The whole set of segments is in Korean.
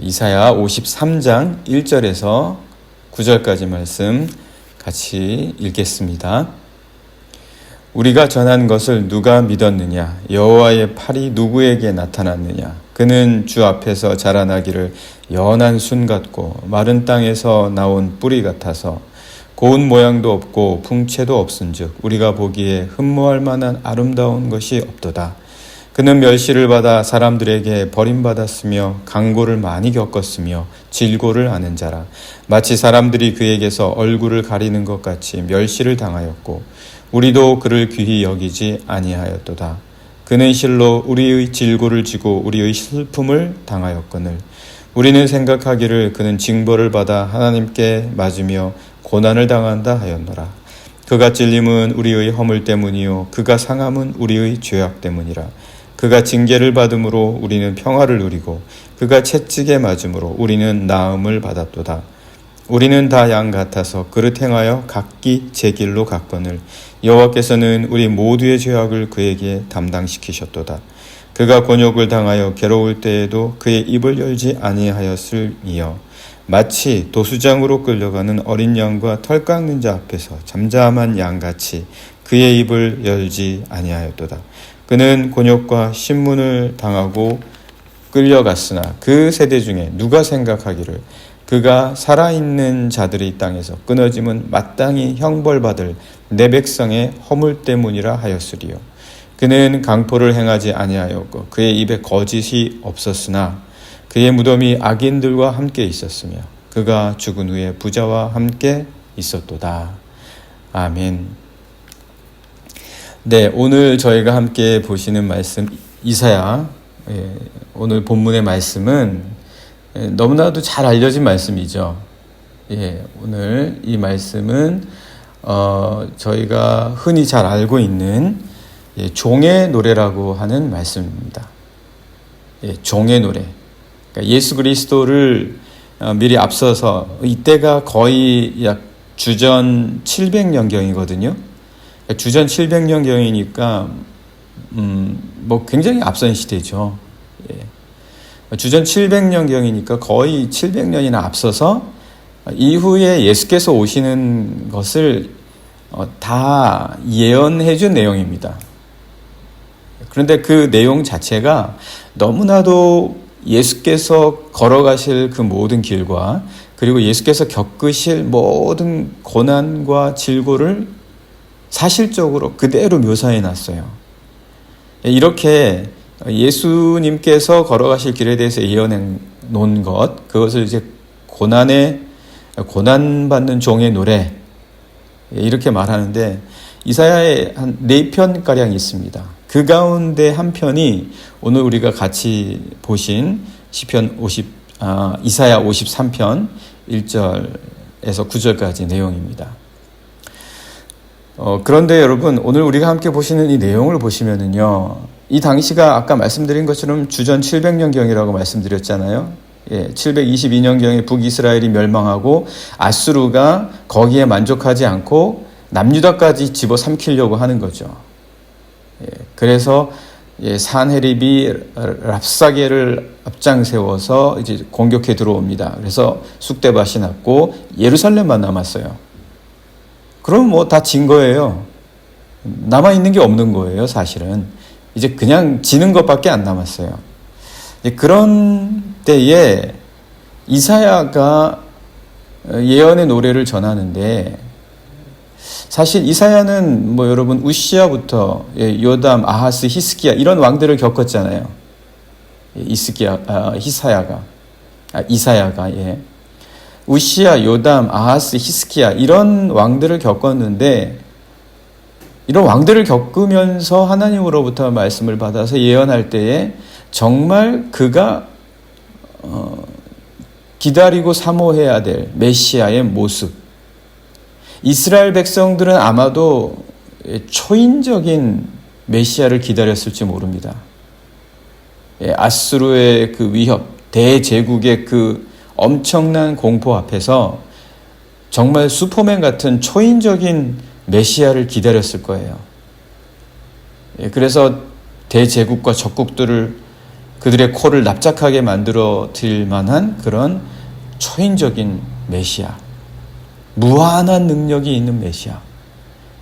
이사야 53장 1절에서 9절까지 말씀 같이 읽겠습니다. 우리가 전한 것을 누가 믿었느냐? 여호와의 팔이 누구에게 나타났느냐? 그는 주 앞에서 자라나기를 연한 순 같고 마른 땅에서 나온 뿌리 같아서 고운 모양도 없고 풍채도 없은즉 우리가 보기에 흠모할 만한 아름다운 것이 없도다. 그는 멸시를 받아 사람들에게 버림받았으며 강고를 많이 겪었으며 질고를 아는 자라. 마치 사람들이 그에게서 얼굴을 가리는 것 같이 멸시를 당하였고 우리도 그를 귀히 여기지 아니하였도다. 그는 실로 우리의 질고를 지고 우리의 슬픔을 당하였거늘 우리는 생각하기를 그는 징벌을 받아 하나님께 맞으며 고난을 당한다 하였노라. 그가 찔림은 우리의 허물 때문이요 그가 상함은 우리의 죄악 때문이라. 그가 징계를 받음으로 우리는 평화를 누리고 그가 채찍에 맞음으로 우리는 나음을 받았도다. 우리는 다 양 같아서 그릇 행하여 각기 제 길로 갔거늘 여호와께서는 우리 모두의 죄악을 그에게 담당시키셨도다. 그가 곤욕을 당하여 괴로울 때에도 그의 입을 열지 아니하였으며 마치 도수장으로 끌려가는 어린 양과 털 깎는 자 앞에서 잠잠한 양같이 그의 입을 열지 아니하였도다. 그는 곤욕과 신문을 당하고 끌려갔으나 그 세대 중에 누가 생각하기를 그가 살아있는 자들이 이 땅에서 끊어짐은 마땅히 형벌받을 내 백성의 허물 때문이라 하였으리요. 그는 강포를 행하지 아니하였고 그의 입에 거짓이 없었으나 그의 무덤이 악인들과 함께 있었으며 그가 죽은 후에 부자와 함께 있었도다. 아멘. 네, 오늘 저희가 함께 보시는 말씀 이사야, 오늘 본문의 말씀은 너무나도 잘 알려진 말씀이죠. 오늘 이 말씀은 저희가 흔히 잘 알고 있는 종의 노래라고 하는 말씀입니다. 종의 노래. 그러니까 예수 그리스도를 미리 앞서서 이때가 거의 약 주전 700년경이거든요. 주전 700년경이니까 뭐 굉장히 앞선 시대죠. 주전 700년경이니까 거의 700년이나 앞서서 이후에 예수께서 오시는 것을 다 예언해 준 내용입니다. 그런데 그 내용 자체가 너무나도 예수께서 걸어가실 그 모든 길과 그리고 예수께서 겪으실 모든 고난과 질고를 사실적으로 그대로 묘사해 놨어요. 이렇게 예수님께서 걸어가실 길에 대해서 예언해 놓은 그것을 이제 고난받는 종의 노래, 이렇게 말하는데 이사야에 한 4편가량 있습니다. 그 가운데 한 편이 오늘 우리가 같이 보신 이사야 53편 1절에서 9절까지 내용입니다. 그런데 여러분, 오늘 우리가 함께 보시는 이 내용을 보시면은요, 이 당시가 아까 말씀드린 것처럼 주전 700년경이라고 말씀드렸잖아요. 722년경에 북이스라엘이 멸망하고 아수르가 거기에 만족하지 않고 남유다까지 집어삼키려고 하는 거죠. 그래서 산헤립이 랍사게를 앞장세워서 이제 공격해 들어옵니다. 그래서 쑥대밭이 났고 예루살렘만 남았어요. 그럼 뭐 다 진 거예요. 남아있는 게 없는 거예요, 사실은. 이제 그냥 지는 것밖에 안 남았어요. 그런 때에 이사야가 예언의 노래를 전하는데, 사실 이사야는 뭐 여러분 우시야부터 요담, 아하스, 히스기야 이런 왕들을 겪었잖아요. 이사야가 우시야, 요담, 아하스, 히스기야 이런 왕들을 겪었는데, 이런 왕들을 겪으면서 하나님으로부터 말씀을 받아서 예언할 때에 정말 그가 기다리고 사모해야 될 메시아의 모습, 이스라엘 백성들은 아마도 초인적인 메시아를 기다렸을지 모릅니다. 아수르의 그 위협, 대제국의 그 엄청난 공포 앞에서 정말 슈퍼맨 같은 초인적인 메시아를 기다렸을 거예요. 그래서 대제국과 적국들을 그들의 코를 납작하게 만들어 드릴 만한 그런 초인적인 메시아, 무한한 능력이 있는 메시아,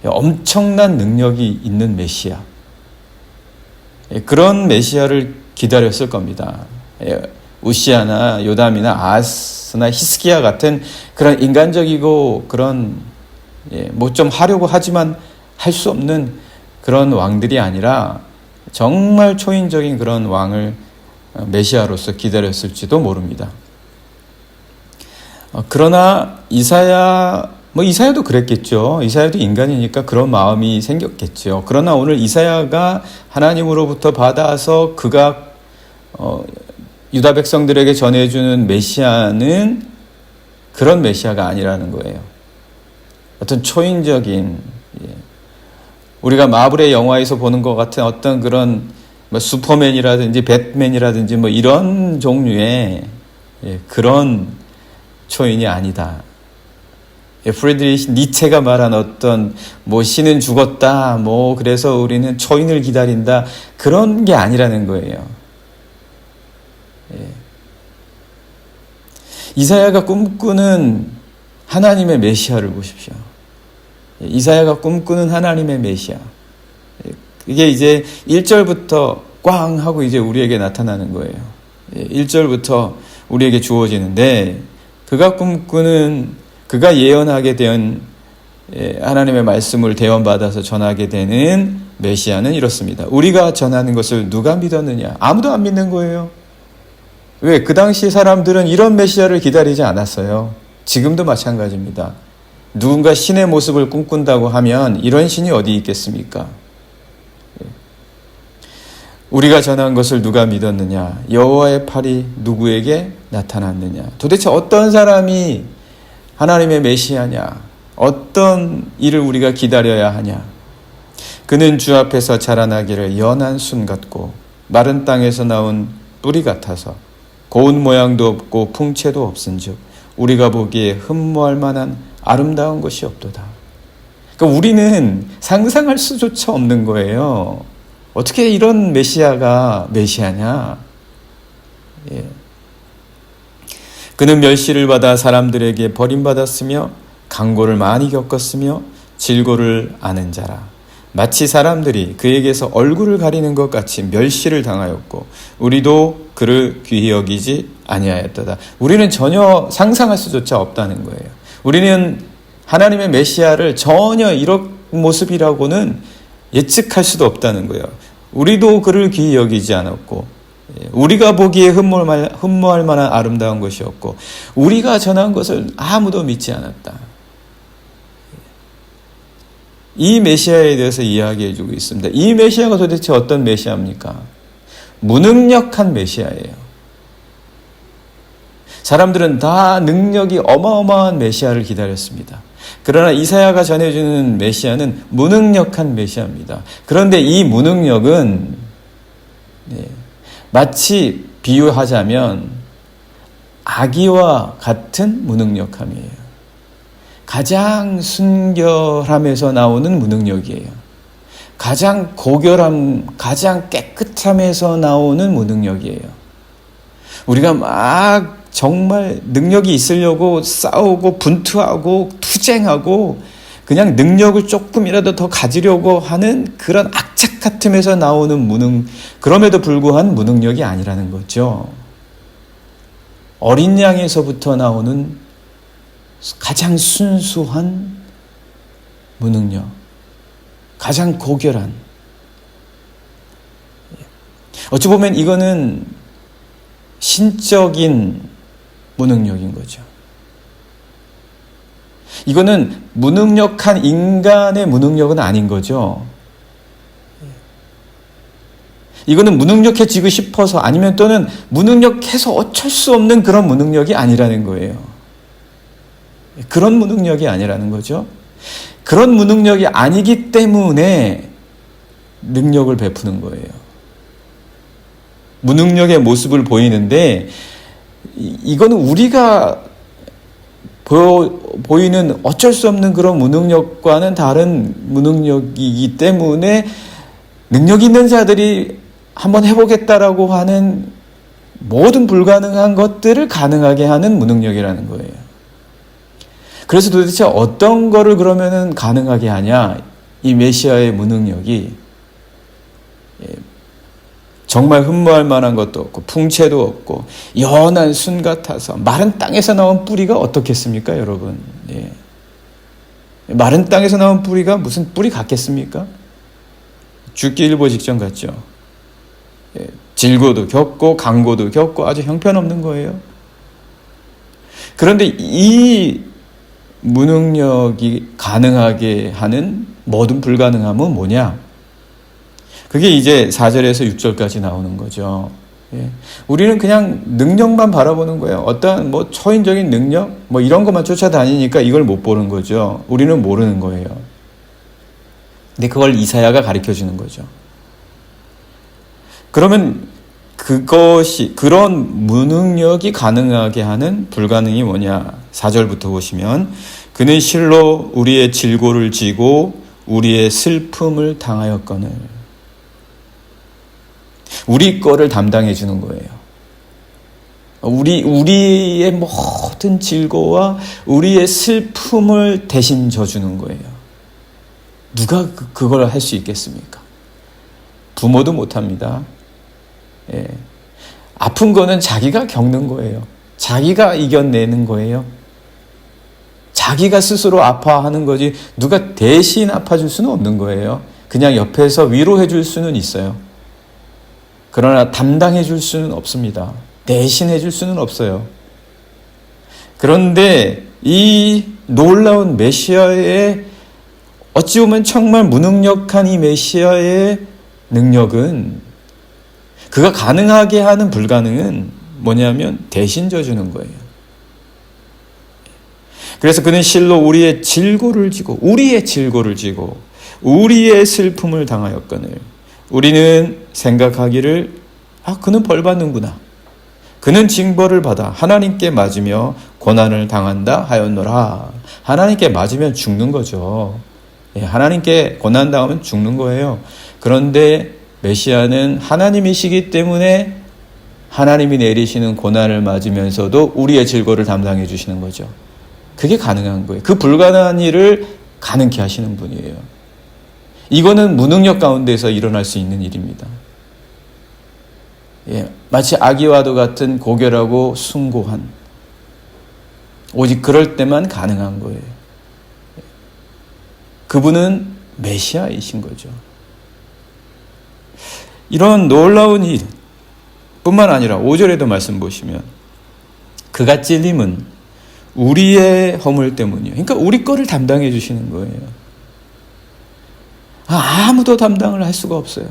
엄청난 능력이 있는 메시아, 그런 메시아를 기다렸을 겁니다. 우시아나 요담이나 아하스나 히스기야 같은 그런 인간적이고 그런 뭐 좀 하려고 하지만 할 수 없는 그런 왕들이 아니라 정말 초인적인 그런 왕을 메시아로서 기다렸을지도 모릅니다. 그러나 이사야도 그랬겠죠. 이사야도 인간이니까 그런 마음이 생겼겠죠. 그러나 오늘 이사야가 하나님으로부터 받아서 그가 유다 백성들에게 전해주는 메시아는 그런 메시아가 아니라는 거예요. 어떤 초인적인, 우리가 마블의 영화에서 보는 것 같은 어떤 그런 슈퍼맨이라든지 배트맨이라든지 이런 종류의 그런 초인이 아니다. 프리드리히 니체가 말한 어떤 신은 죽었다, 그래서 우리는 초인을 기다린다, 그런 게 아니라는 거예요. 이사야가 꿈꾸는 하나님의 메시아를 보십시오. 이사야가 꿈꾸는 하나님의 메시아. 이게 이제 1절부터 꽝 하고 이제 우리에게 나타나는 거예요. 1절부터 우리에게 주어지는데, 그가 예언하게 된 하나님의 말씀을 대원받아서 전하게 되는 메시아는 이렇습니다. 우리가 전하는 것을 누가 믿었느냐? 아무도 안 믿는 거예요. 왜? 그 당시 사람들은 이런 메시아를 기다리지 않았어요. 지금도 마찬가지입니다. 누군가 신의 모습을 꿈꾼다고 하면 이런 신이 어디 있겠습니까? 우리가 전한 것을 누가 믿었느냐? 여호와의 팔이 누구에게 나타났느냐? 도대체 어떤 사람이 하나님의 메시아냐? 어떤 일을 우리가 기다려야 하냐? 그는 주 앞에서 자라나기를 연한 순 같고 마른 땅에서 나온 뿌리 같아서 고운 모양도 없고 풍채도 없은즉 우리가 보기에 흠모할 만한 아름다운 것이 없도다. 그러니까 우리는 상상할 수조차 없는 거예요. 어떻게 이런 메시아가 메시아냐? 그는 멸시를 받아 사람들에게 버림받았으며 강고를 많이 겪었으며 질고를 아는 자라. 마치 사람들이 그에게서 얼굴을 가리는 것 같이 멸시를 당하였고 우리도 그를 귀히 여기지 아니하였도다. 우리는 전혀 상상할 수조차 없다는 거예요. 우리는 하나님의 메시아를 전혀 이런 모습이라고는 예측할 수도 없다는 거예요. 우리도 그를 귀히 여기지 않았고 우리가 보기에 흠모할 만한 아름다운 것이 없고 우리가 전한 것을 아무도 믿지 않았다. 이 메시아에 대해서 이야기해주고 있습니다. 이 메시아가 도대체 어떤 메시아입니까? 무능력한 메시아예요. 사람들은 다 능력이 어마어마한 메시아를 기다렸습니다. 그러나 이사야가 전해주는 메시아는 무능력한 메시아입니다. 그런데 이 무능력은 마치 비유하자면 아기와 같은 무능력함이에요. 가장 순결함에서 나오는 무능력이에요. 가장 고결함, 가장 깨끗함에서 나오는 무능력이에요. 우리가 막 정말 능력이 있으려고 싸우고 분투하고 투쟁하고 그냥 능력을 조금이라도 더 가지려고 하는 그런 악착 같음에서 나오는 그럼에도 불구한 무능력이 아니라는 거죠. 어린 양에서부터 나오는 가장 순수한 무능력, 가장 고결한. 어찌 보면 이거는 신적인 무능력인 거죠. 이거는 무능력한 인간의 무능력은 아닌 거죠. 이거는 무능력해지고 싶어서 아니면 또는 무능력해서 어쩔 수 없는 그런 무능력이 아니라는 거예요. 그런 무능력이 아니라는 거죠. 그런 무능력이 아니기 때문에 능력을 베푸는 거예요. 무능력의 모습을 보이는데 이거는 우리가 보이는 어쩔 수 없는 그런 무능력과는 다른 무능력이기 때문에 능력 있는 자들이 한번 해보겠다라고 하는 모든 불가능한 것들을 가능하게 하는 무능력이라는 거예요. 그래서 도대체 어떤 거를 그러면은 가능하게 하냐? 이 메시아의 무능력이 정말 흠모할 만한 것도 없고 풍채도 없고 연한 순 같아서 마른 땅에서 나온 뿌리가 어떻겠습니까, 여러분? 예. 마른 땅에서 나온 뿌리가 무슨 뿌리 같겠습니까? 죽기 일보 직전 같죠. 예. 질고도 겪고 강고도 겪고 아주 형편없는 거예요. 그런데 이 무능력이 가능하게 하는 모든 불가능함은 뭐냐? 그게 이제 4절에서 6절까지 나오는 거죠. 예. 우리는 그냥 능력만 바라보는 거예요. 어떤 뭐 초인적인 능력 뭐 이런 것만 쫓아다니니까 이걸 못 보는 거죠. 우리는 모르는 거예요. 근데 그걸 이사야가 가르쳐 주는 거죠. 그러면 그런 무능력이 가능하게 하는 불가능이 뭐냐? 4절부터 보시면 그는 실로 우리의 질고를 지고 우리의 슬픔을 당하였거늘. 우리 거를 담당해 주는 거예요. 우리의 모든 질고와 우리의 슬픔을 대신 져주는 거예요. 누가 그걸 할 수 있겠습니까? 부모도 못합니다. 예. 아픈 거는 자기가 겪는 거예요. 자기가 이겨내는 거예요. 자기가 스스로 아파하는 거지 누가 대신 아파줄 수는 없는 거예요. 그냥 옆에서 위로해 줄 수는 있어요. 그러나 담당해 줄 수는 없습니다. 대신해 줄 수는 없어요. 그런데 이 놀라운 메시아의 어찌 보면 정말 무능력한 이 메시아의 능력은 그가 가능하게 하는 불가능은 뭐냐면 대신 져주는 거예요. 그래서 그는 실로 우리의 질고를 지고 우리의 슬픔을 당하였거늘. 우리는 생각하기를 그는 벌 받는구나. 그는 징벌을 받아 하나님께 맞으며 고난을 당한다 하였노라. 하나님께 맞으면 죽는 거죠. 하나님께 고난 당하면 죽는 거예요. 그런데 메시아는 하나님이시기 때문에 하나님이 내리시는 고난을 맞으면서도 우리의 질고를 담당해 주시는 거죠. 그게 가능한 거예요. 그 불가능한 일을 가능케 하시는 분이에요. 이거는 무능력 가운데서 일어날 수 있는 일입니다. 예, 마치 아기와도 같은 고결하고 숭고한 오직 그럴 때만 가능한 거예요. 그분은 메시아이신 거죠. 이런 놀라운 일 뿐만 아니라 5절에도 말씀 보시면 그가 찔림은 우리의 허물 때문이에요. 그러니까 우리 거를 담당해 주시는 거예요. 아무도 담당을 할 수가 없어요.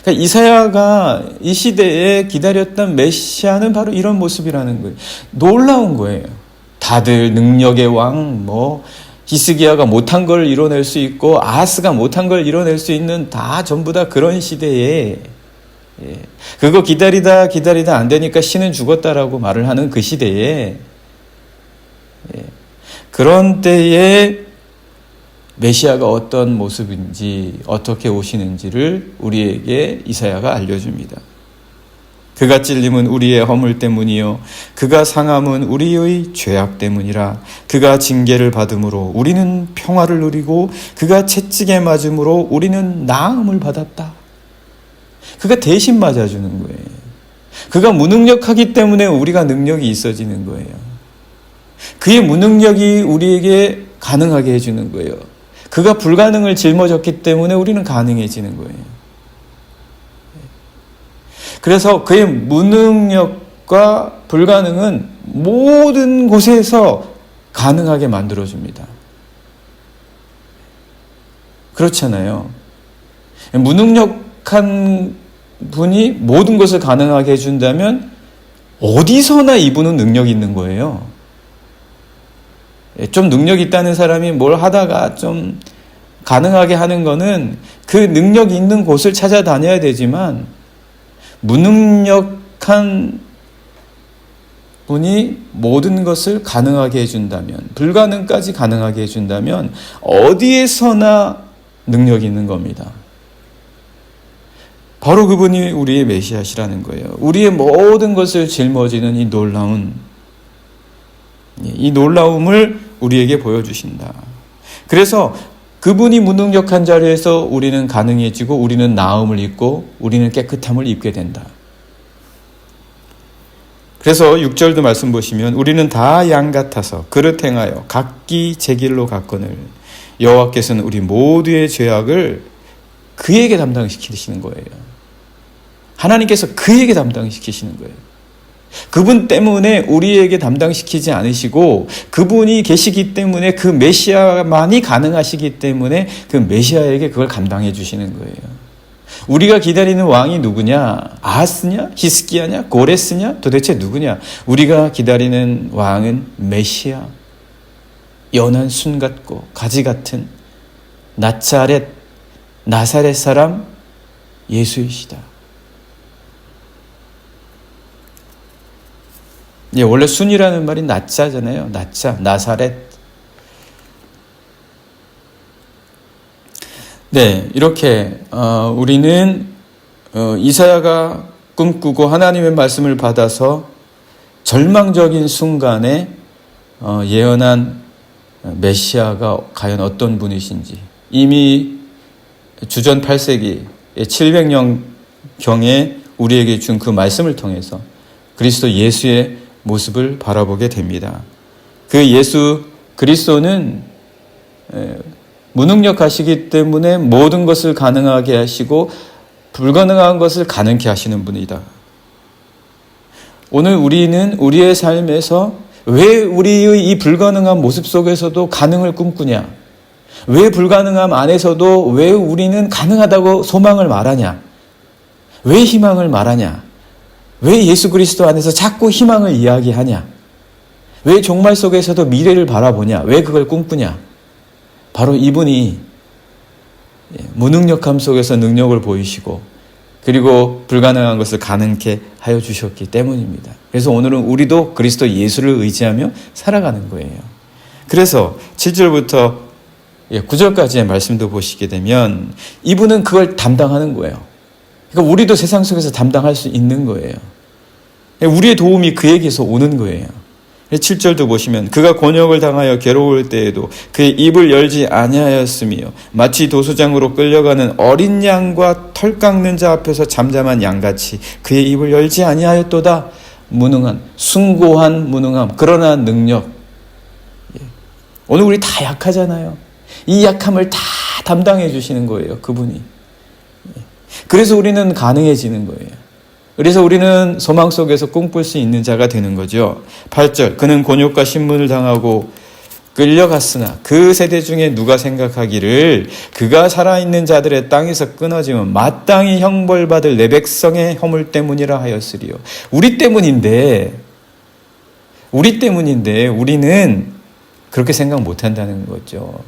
그러니까 이사야가 이 시대에 기다렸던 메시아는 바로 이런 모습이라는 거예요. 놀라운 거예요. 다들 능력의 왕, 히스기야가 못한 걸 이뤄낼 수 있고 아하스가 못한 걸 이뤄낼 수 있는 다 전부 다 그런 시대에 그거 기다리다 안 되니까 신은 죽었다라고 말을 하는 그 시대에 그런 때에 메시아가 어떤 모습인지 어떻게 오시는지를 우리에게 이사야가 알려줍니다. 그가 찔림은 우리의 허물 때문이요 그가 상함은 우리의 죄악 때문이라. 그가 징계를 받음으로 우리는 평화를 누리고 그가 채찍에 맞음으로 우리는 나음을 받았다. 그가 대신 맞아주는 거예요. 그가 무능력하기 때문에 우리가 능력이 있어지는 거예요. 그의 무능력이 우리에게 가능하게 해주는 거예요. 그가 불가능을 짊어졌기 때문에 우리는 가능해지는 거예요. 그래서 그의 무능력과 불가능은 모든 곳에서 가능하게 만들어줍니다. 그렇잖아요. 무능력한 분이 모든 것을 가능하게 해준다면 어디서나 이분은 능력이 있는 거예요. 좀 능력 있다는 사람이 뭘 하다가 좀 가능하게 하는 거는 그 능력이 있는 곳을 찾아다녀야 되지만 무능력한 분이 모든 것을 가능하게 해준다면, 불가능까지 가능하게 해준다면 어디에서나 능력이 있는 겁니다. 바로 그분이 우리의 메시아시라는 거예요. 우리의 모든 것을 짊어지는 이 놀라움을 우리에게 보여주신다. 그래서 그분이 무능력한 자리에서 우리는 가능해지고 우리는 나음을 입고 우리는 깨끗함을 입게 된다. 그래서 6절도 말씀 보시면 우리는 다 양 같아서 그릇 행하여 각기 제 길로 갔거늘 여호와께서는 우리 모두의 죄악을 그에게 담당시키시는 거예요. 하나님께서 그에게 담당시키시는 거예요. 그분 때문에 우리에게 담당시키지 않으시고 그분이 계시기 때문에 그 메시아만이 가능하시기 때문에 그 메시아에게 그걸 감당해 주시는 거예요. 우리가 기다리는 왕이 누구냐? 아하스냐? 히스기야냐? 고레스냐? 도대체 누구냐? 우리가 기다리는 왕은 메시아, 연한 순 같고 가지 같은 나사렛 사람 예수이시다. 원래 순이라는 말이 나자잖아요. 나사렛. 네, 이렇게 우리는 이사야가 꿈꾸고 하나님의 말씀을 받아서 절망적인 순간에 예언한 메시아가 과연 어떤 분이신지 이미 주전 8세기 700년경에 우리에게 준 그 말씀을 통해서 그리스도 예수의 모습을 바라보게 됩니다. 그 예수 그리스도는 무능력하시기 때문에 모든 것을 가능하게 하시고 불가능한 것을 가능케 하시는 분이다. 오늘 우리는 우리의 삶에서 왜 우리의 이 불가능한 모습 속에서도 가능을 꿈꾸냐? 왜 불가능함 안에서도 왜 우리는 가능하다고 소망을 말하냐? 왜 희망을 말하냐? 왜 예수 그리스도 안에서 자꾸 희망을 이야기하냐? 왜 종말 속에서도 미래를 바라보냐? 왜 그걸 꿈꾸냐? 바로 이분이 무능력함 속에서 능력을 보이시고 그리고 불가능한 것을 가능케 하여 주셨기 때문입니다. 그래서 오늘은 우리도 그리스도 예수를 의지하며 살아가는 거예요. 그래서 7절부터 9절까지의 말씀도 보시게 되면 이분은 그걸 담당하는 거예요. 그러니까 우리도 세상 속에서 담당할 수 있는 거예요. 우리의 도움이 그에게서 오는 거예요. 7절도 보시면 그가 곤욕을 당하여 괴로울 때에도 그의 입을 열지 아니하였으며 마치 도수장으로 끌려가는 어린 양과 털 깎는 자 앞에서 잠잠한 양같이 그의 입을 열지 아니하였도다. 무능한, 숭고한 무능함, 그러나 능력. 오늘 우리 다 약하잖아요. 이 약함을 다 담당해 주시는 거예요, 그분이. 그래서 우리는 가능해지는 거예요. 그래서 우리는 소망 속에서 꿈꿀 수 있는 자가 되는 거죠. 8절 그는 곤욕과 신문을 당하고 끌려갔으나 그 세대 중에 누가 생각하기를 그가 살아있는 자들의 땅에서 끊어지면 마땅히 형벌받을 내 백성의 허물 때문이라 하였으리요. 우리 때문인데 우리는 그렇게 생각 못한다는 거죠.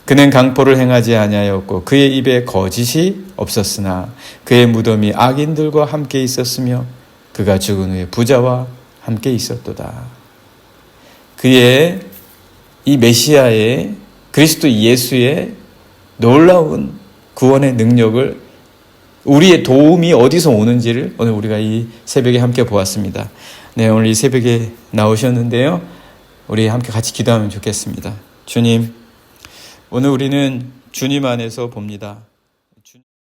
그는 강포를 행하지 아니하였고 그의 입에 거짓이 없었으나 그의 무덤이 악인들과 함께 있었으며 그가 죽은 후에 부자와 함께 있었도다. 그의 이 메시아의 그리스도 예수의 놀라운 구원의 능력을 우리의 도움이 어디서 오는지를 오늘 우리가 이 새벽에 함께 보았습니다. 네, 오늘 이 새벽에 나오셨는데요. 우리 함께 같이 기도하면 좋겠습니다. 주님, 오늘 우리는 주님 안에서 봅니다.